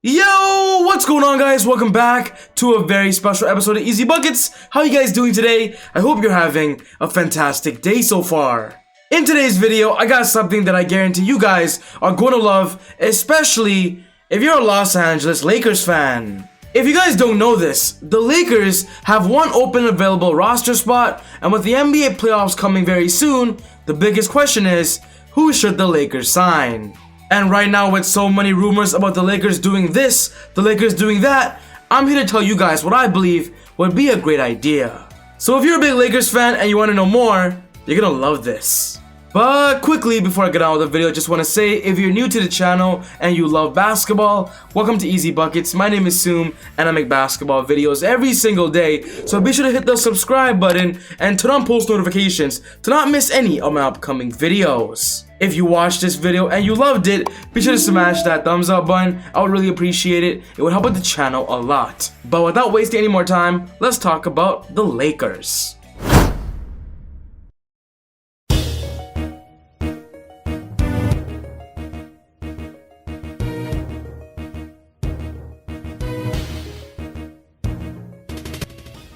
Yo, what's going on, guys? Welcome back to a very special episode of ezBUCKETz. How you guys doing today? I hope you're having a fantastic day so far. In today's video, I got something that I guarantee you guys are going to love, especially if you're a Los Angeles Lakers fan. If you guys don't know this, the Lakers have one open available roster spot, and with the NBA playoffs coming very soon, the biggest question is, who should the Lakers sign? And right now, with so many rumors about the Lakers doing this, the Lakers doing that, I'm here to tell you guys what I believe would be a great idea. So if you're a big Lakers fan and you want to know more, you're gonna love this. But quickly, before I get on with the video, just want to say, if you're new to the channel and you love basketball, welcome to ezBUCKETz. My name is Soom, and I make basketball videos every single day. So be sure to hit the subscribe button and turn on post notifications to not miss any of my upcoming videos. If you watched this video and you loved it, be sure to smash that thumbs up button. I would really appreciate it. It would help with the channel a lot. But without wasting any more time, let's talk about the Lakers.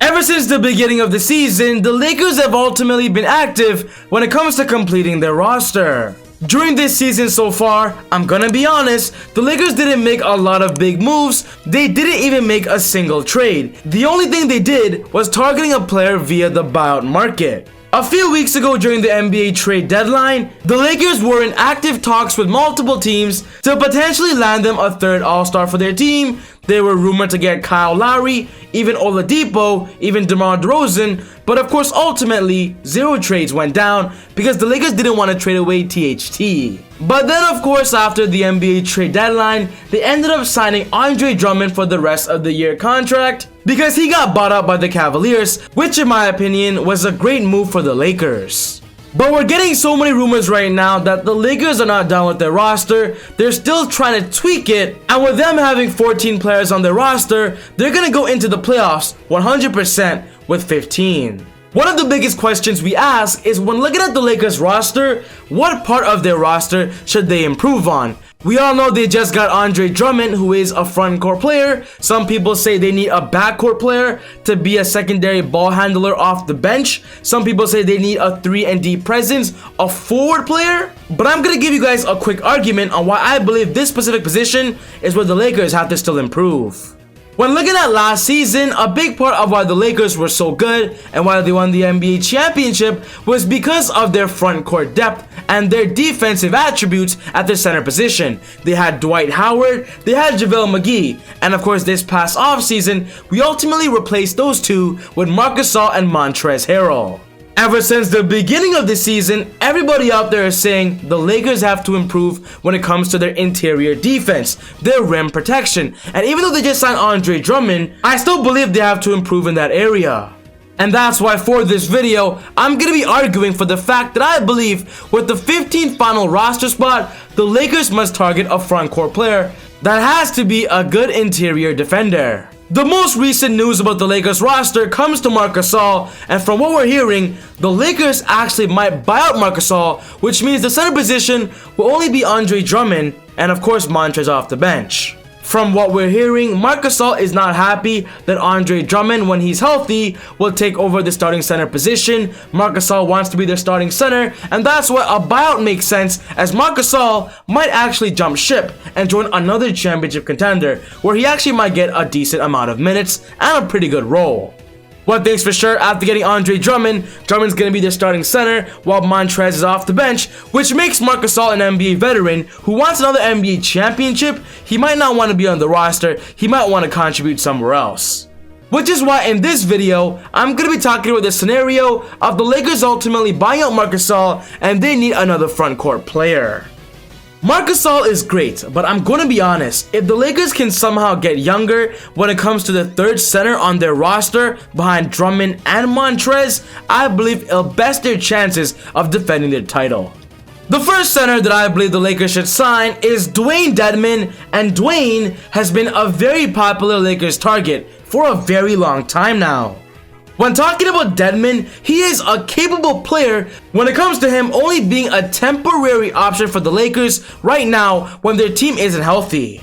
Ever since the beginning of the season, the Lakers have ultimately been active when it comes to completing their roster. During this season so far, I'm gonna be honest, the Lakers didn't make a lot of big moves. They didn't even make a single trade. The only thing they did was targeting a player via the buyout market. A few weeks ago during the NBA trade deadline, the Lakers were in active talks with multiple teams to potentially land them a third All-Star for their team. They were rumored to get Kyle Lowry, even Oladipo, even DeMar DeRozan, but of course ultimately, zero trades went down because the Lakers didn't want to trade away THT. But then of course after the NBA trade deadline, they ended up signing Andre Drummond for the rest of the year contract because he got bought out by the Cavaliers, which in my opinion was a great move for the Lakers. But we're getting so many rumors right now that the Lakers are not done with their roster. They're still trying to tweak it, and with them having 14 players on their roster, they're gonna go into the playoffs 100% with 15. One of the biggest questions we ask is, when looking at the Lakers roster, what part of their roster should they improve on? We all know they just got Andre Drummond, who is a front court player. Some people say they need a backcourt player to be a secondary ball handler off the bench. Some people say they need a 3-and-D presence, a forward player. But I'm gonna give you guys a quick argument on why I believe this specific position is where the Lakers have to still improve. When looking at last season, a big part of why the Lakers were so good and why they won the NBA championship was because of their front court depth and their defensive attributes at their center position. They had Dwight Howard, they had JaVale McGee, and of course this past offseason, we ultimately replaced those two with Marc Gasol and Montrezl Harrell. Ever since the beginning of the season, everybody out there is saying the Lakers have to improve when it comes to their interior defense, their rim protection, and even though they just signed Andre Drummond, I still believe they have to improve in that area. And that's why for this video, I'm gonna be arguing for the fact that I believe with the 15th final roster spot, the Lakers must target a front court player that has to be a good interior defender. The most recent news about the Lakers roster comes to Marc Gasol, and from what we're hearing, the Lakers actually might buy out Marc Gasol, which means the center position will only be Andre Drummond and of course Montrezl off the bench. From what we're hearing, Marc Gasol is not happy that Andre Drummond, when he's healthy, will take over the starting center position. Marc Gasol wants to be their starting center, and that's why a buyout makes sense, as Marc Gasol might actually jump ship and join another championship contender, where he actually might get a decent amount of minutes and a pretty good role. One thing's for sure, after getting Andre Drummond, Drummond's gonna be their starting center while Montrezl is off the bench, which makes Marc Gasol an NBA veteran who wants another NBA championship. He might not want to be on the roster, he might want to contribute somewhere else. Which is why in this video, I'm gonna be talking about the scenario of the Lakers ultimately buying out Marc Gasol and they need another front court player. Marc Gasol is great, but I'm gonna be honest, if the Lakers can somehow get younger when it comes to the third center on their roster behind Drummond and Montrezl, I believe it'll best their chances of defending their title. The first center that I believe the Lakers should sign is DeWayne Dedmon, and DeWayne has been a very popular Lakers target for a very long time now. When talking about Dedmon, he is a capable player when it comes to him only being a temporary option for the Lakers right now when their team isn't healthy.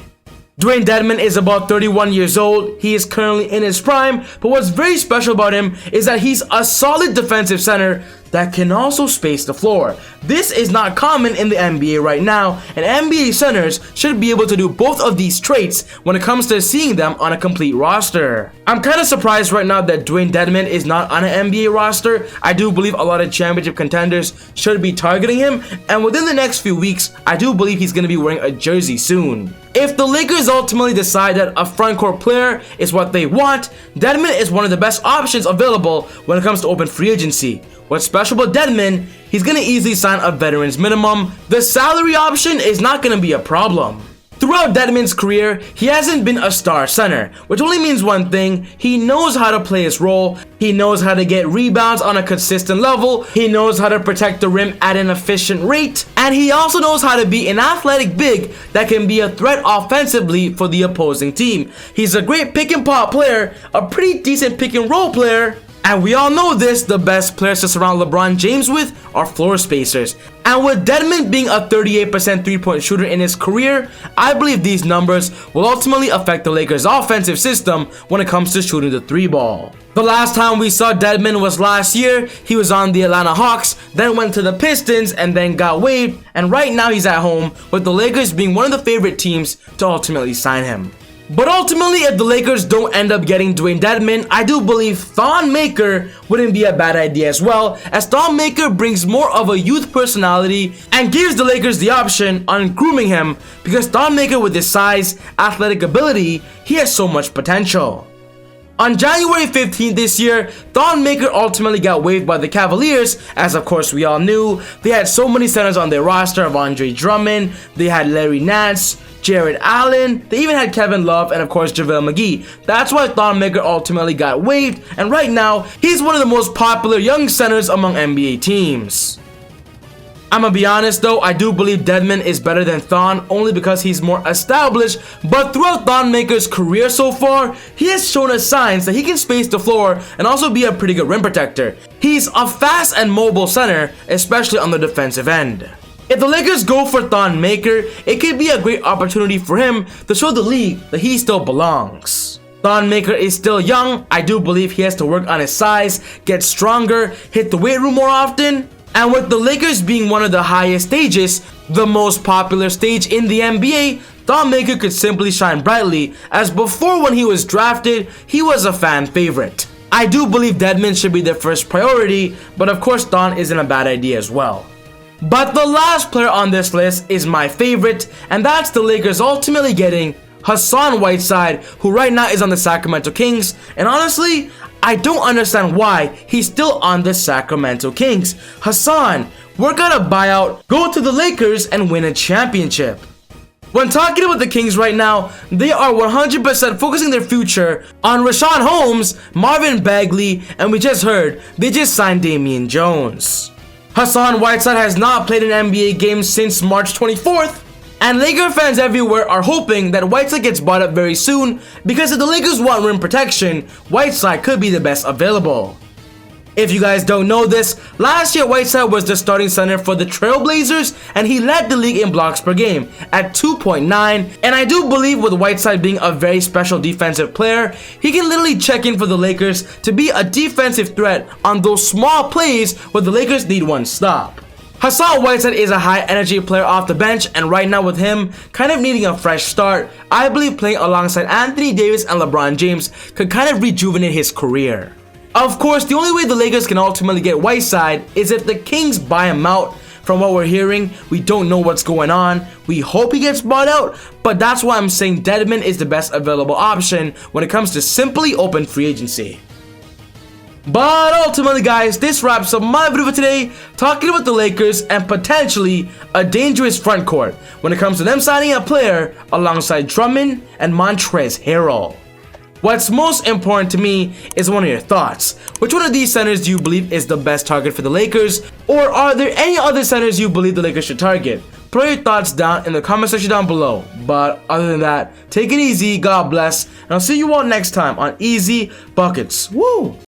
DeWayne Dedmon is about 31 years old. He is currently in his prime, but what's very special about him is that he's a solid defensive center that can also space the floor. This is not common in the NBA right now, and NBA centers should be able to do both of these traits when it comes to seeing them on a complete roster. I'm kind of surprised right now that DeWayne Dedmon is not on an NBA roster. I do believe a lot of championship contenders should be targeting him, and within the next few weeks, I do believe he's going to be wearing a jersey soon. If the Lakers ultimately decide that a frontcourt player is what they want, Dedmon is one of the best options available when it comes to open free agency. What's special about Dedmon, he's going to easily sign a veteran's minimum. The salary option is not going to be a problem. Throughout Dedmon's career, he hasn't been a star center, which only means one thing: he knows how to play his role, he knows how to get rebounds on a consistent level, he knows how to protect the rim at an efficient rate, and he also knows how to be an athletic big that can be a threat offensively for the opposing team. He's a great pick and pop player, a pretty decent pick and roll player, and we all know this, the best players to surround LeBron James with are floor spacers. And with Dedmon being a 38% three-point shooter in his career, I believe these numbers will ultimately affect the Lakers' offensive system when it comes to shooting the three ball. The last time we saw Dedmon was last year. He was on the Atlanta Hawks, then went to the Pistons, and then got waived, and right now he's at home, with the Lakers being one of the favorite teams to ultimately sign him. But ultimately, if the Lakers don't end up getting DeWayne Dedmon, I do believe Thon Maker wouldn't be a bad idea as well, as Thon Maker brings more of a youth personality and gives the Lakers the option on grooming him, because Thon Maker, with his size, athletic ability, he has so much potential. On January 15th this year, Thon Maker ultimately got waived by the Cavaliers, as of course we all knew. They had so many centers on their roster of Andre Drummond, they had Larry Nance, Jared Allen, they even had Kevin Love, and of course JaVale McGee. That's why Thon Maker ultimately got waived, and right now, he's one of the most popular young centers among NBA teams. I'm gonna be honest though, I do believe Dedmon is better than Thon only because he's more established, but throughout Thon Maker's career so far, he has shown us signs that he can space the floor and also be a pretty good rim protector. He's a fast and mobile center, especially on the defensive end. If the Lakers go for Thon Maker, it could be a great opportunity for him to show the league that he still belongs. Thon Maker is still young. I do believe he has to work on his size, get stronger, hit the weight room more often. And with the Lakers being one of the highest stages, the most popular stage in the NBA, Thon Maker could simply shine brightly, as before when he was drafted, he was a fan favorite. I do believe Dedmon should be their first priority, but of course Thon isn't a bad idea as well. But the last player on this list is my favorite, and that's the Lakers ultimately getting Hassan Whiteside, who right now is on the Sacramento Kings, and honestly, I don't understand why he's still on the Sacramento Kings. Hassan, work out a buyout, go to the Lakers, and win a championship. When talking about the Kings right now, they are 100% focusing their future on Richaun Holmes, Marvin Bagley, and we just heard they just signed Damian Jones. Hassan Whiteside has not played an NBA game since March 24th, and Laker fans everywhere are hoping that Whiteside gets bought up very soon, because if the Lakers want rim protection, Whiteside could be the best available. If you guys don't know this, last year Whiteside was the starting center for the Trailblazers, and he led the league in blocks per game at 2.9, and I do believe with Whiteside being a very special defensive player, he can literally check in for the Lakers to be a defensive threat on those small plays where the Lakers need one stop. Hassan Whiteside is a high energy player off the bench, and right now with him kind of needing a fresh start, I believe playing alongside Anthony Davis and LeBron James could kind of rejuvenate his career. Of course, the only way the Lakers can ultimately get Whiteside is if the Kings buy him out. From what we're hearing, we don't know what's going on. We hope he gets bought out, but that's why I'm saying Dedmon is the best available option when it comes to simply open free agency. But ultimately guys, this wraps up my video for today, talking about the Lakers and potentially a dangerous front court when it comes to them signing a player alongside Drummond and Montrezl Harrell. What's most important to me is one of your thoughts. Which one of these centers do you believe is the best target for the Lakers? Or are there any other centers you believe the Lakers should target? Throw your thoughts down in the comment section down below. But other than that, take it easy, God bless, and I'll see you all next time on ezBUCKETz. Woo!